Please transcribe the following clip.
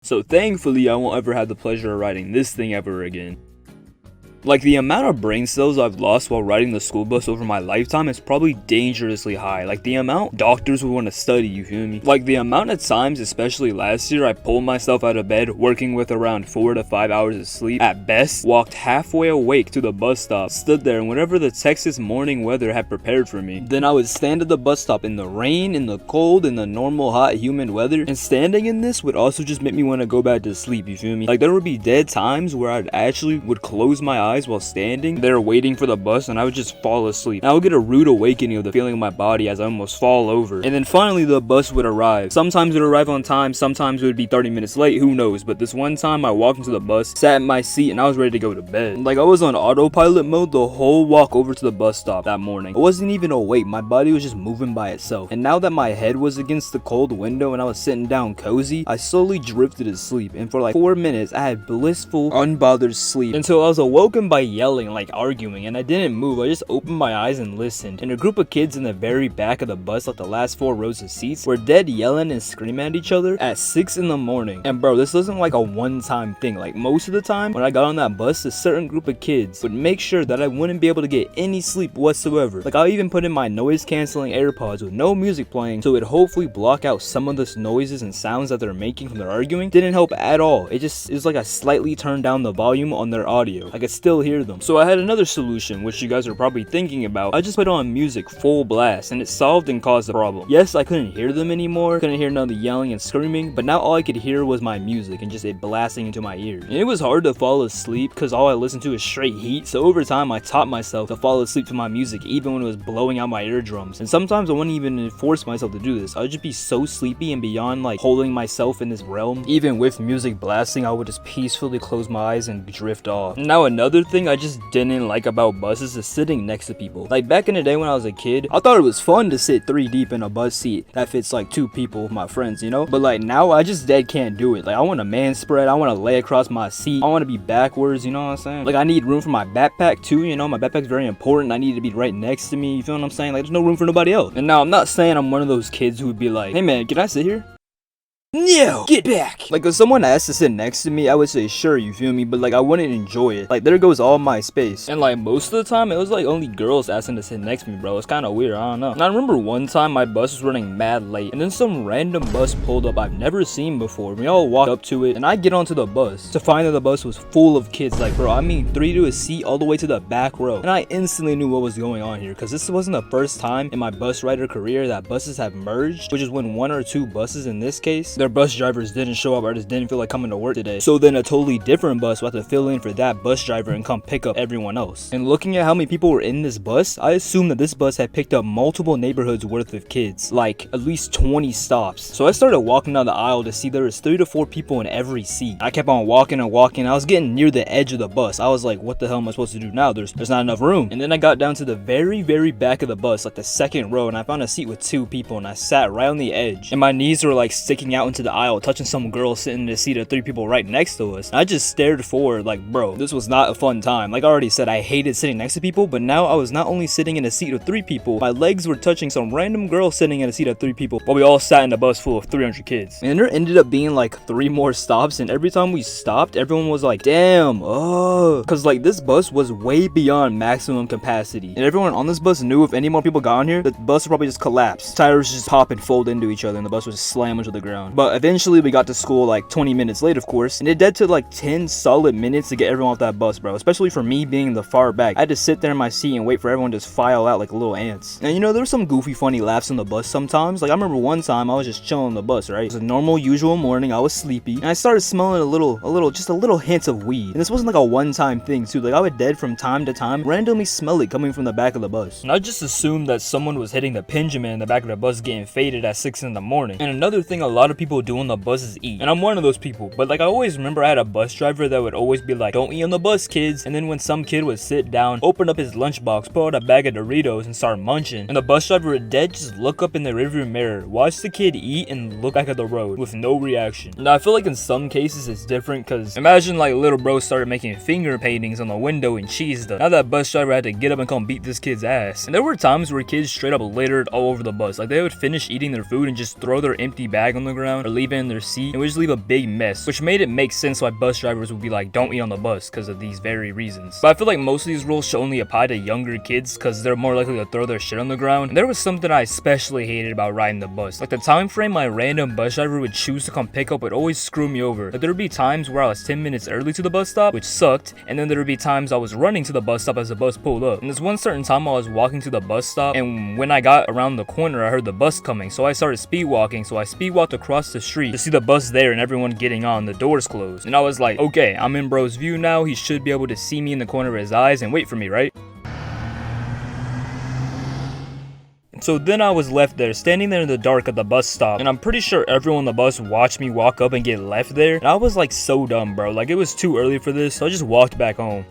So thankfully I won't ever have the pleasure of riding this thing ever again. Like, the amount of brain cells I've lost while riding the school bus over my lifetime is probably dangerously high. Like, the amount doctors would want to study, you feel me? Like, the amount of times, especially last year, I pulled myself out of bed working with around 4 to 5 hours of sleep at best, walked halfway awake to the bus stop, stood there in whatever the Texas morning weather had prepared for me. Then I would stand at the bus stop in the rain, in the cold, in the normal hot humid weather, and standing in this would also just make me want to go back to sleep, you feel me? Like, there would be dead times where I'd actually would close my eyes while standing there waiting for the bus, and I would just fall asleep. And I would get a rude awakening of the feeling of my body as I almost fall over. And then finally the bus would arrive. Sometimes it would arrive on time, sometimes it would be 30 minutes late, who knows. But this one time I walked into the bus, sat in my seat, and I was ready to go to bed. Like, I was on autopilot mode the whole walk over to the bus stop that morning. I wasn't even awake, my body was just moving by itself. And now that my head was against the cold window and I was sitting down cozy, I slowly drifted asleep. And for like 4 minutes I had blissful, unbothered sleep until I was awoken by yelling, like arguing, and I didn't move. I just opened my eyes and listened. And a group of kids in the very back of the bus, like the last 4 rows of seats, were dead yelling and screaming at each other at 6 in the morning. And bro, this wasn't like a one-time thing. Like, most of the time when I got on that bus, a certain group of kids would make sure that I wouldn't be able to get any sleep whatsoever. Like, I even put in my noise canceling AirPods with no music playing, so it would hopefully block out some of the noises and sounds that they're making from their arguing. Didn't help at all. It was like I slightly turned down the volume on their audio. I could still hear them. So I had another solution, which you guys are probably thinking about. I just put on music full blast, and it solved and caused the problem. Yes, I couldn't hear them anymore, couldn't hear none of the yelling and screaming, but now all I could hear was my music and just it blasting into my ears. And it was hard to fall asleep because all I listened to is straight heat, so over time I taught myself to fall asleep to my music even when it was blowing out my eardrums. And sometimes I wouldn't even force myself to do this. I would just be so sleepy, and beyond like holding myself in this realm, even with music blasting, I would just peacefully close my eyes and drift off. Now another thing I just didn't like about buses is sitting next to people. Like, back in the day when I was a kid, I thought it was fun to sit 3 deep in a bus seat that fits like 2 people, my friends, you know? But like, now I just dead can't do it. Like, I want a man spread, I want to lay across my seat, I want to be backwards, you know what I'm saying? Like, I need room for my backpack too, you know? My backpack's very important. I need to be right next to me, you feel what I'm saying? Like, there's no room for nobody else. And now I'm not saying I'm one of those kids who would be like, hey man, can I sit here? No, get back. Like, if someone asked to sit next to me, I would say sure, you feel me, but like, I wouldn't enjoy it. Like, there goes all my space. And like, most of the time it was like only girls asking to sit next to me, bro. It's kind of weird, I don't know. And I remember one time my bus was running mad late, and then some random bus pulled up I've never seen before. We all walked up to it, and I get onto the bus to find that the bus was full of kids. Like, bro, I mean 3 to a seat all the way to the back row. And I instantly knew what was going on here, because this wasn't the first time in my bus rider career that buses have merged, which is when 1 or 2 buses in this case, their bus drivers didn't show up or just didn't feel like coming to work today. So then a totally different bus will have to fill in for that bus driver and come pick up everyone else. And looking at how many people were in this bus, I assumed that this bus had picked up multiple neighborhoods worth of kids, like at least 20 stops. So I started walking down the aisle to see there was 3 to 4 people in every seat. I kept on walking and walking. I was getting near the edge of the bus. I was like, what the hell am I supposed to do now? There's not enough room. And then I got down to the very, very back of the bus, like the 2nd row, and I found a seat with 2 people, and I sat right on the edge. And my knees were like sticking out into the aisle, touching some girl sitting in a seat of 3 people right next to us. And I just stared forward like, bro, this was not a fun time. Like I already said, I hated sitting next to people, but now I was not only sitting in a seat of 3 people, my legs were touching some random girl sitting in a seat of 3 people while we all sat in a bus full of 300 kids. And there ended up being like 3 more stops, and every time we stopped, everyone was like, damn, oh, because like this bus was way beyond maximum capacity, and everyone on this bus knew if any more people got on here, the bus would probably just collapse. Tires just pop and fold into each other, and the bus would just slam into the ground. But eventually we got to school like 20 minutes late, of course, and it did took like 10 solid minutes to get everyone off that bus, bro. Especially for me being the far back. I had to sit there in my seat and wait for everyone to just file out like little ants. And you know, there were some goofy funny laughs on the bus sometimes. Like I remember one time I was just chilling on the bus, right? It was a normal usual morning. I was sleepy, and I started smelling just a little hint of weed. And this wasn't like a one-time thing too. Like I would dead from time to time randomly smell it coming from the back of the bus. And I just assumed that someone was hitting the Benjamin in the back of the bus getting faded at 6 in the morning. And another thing a lot of people do on the bus is eat. And I'm one of those people. But like I always remember I had a bus driver that would always be like, don't eat on the bus, kids. And then when some kid would sit down, open up his lunchbox, pull out a bag of Doritos and start munching, and the bus driver would dead just look up in the rearview mirror, watch the kid eat, and look back at the road with no reaction. Now I feel like in some cases it's different, because imagine like little bro started making finger paintings on the window and cheesed up. Now that bus driver had to get up and come beat this kid's ass. And there were times where kids straight up littered all over the bus. Like they would finish eating their food and just throw their empty bag on the ground. ground or leave it in their seat, and would just leave a big mess, which made it make sense why bus drivers would be like, don't eat on the bus, because of these very reasons. But I feel like most of these rules should only apply to younger kids, because they're more likely to throw their shit on the ground. And there was something I especially hated about riding the bus. Like the time frame my random bus driver would choose to come pick up would always screw me over. Like there would be times where I was 10 minutes early to the bus stop, which sucked, and then there would be times I was running to the bus stop as the bus pulled up. And there's one certain time I was walking to the bus stop, and when I got around the corner I heard the bus coming, so I started speed walking. So I speed walked across the street to see the bus there and everyone getting on, the doors closed, and I was like, okay, I'm in bro's view now, he should be able to see me in the corner of his eyes and wait for me, right? So then I was left there, standing there in the dark at the bus stop, and I'm pretty sure everyone on the bus watched me walk up and get left there, and I was like so dumb, bro. Like it was too early for this, so I just walked back home.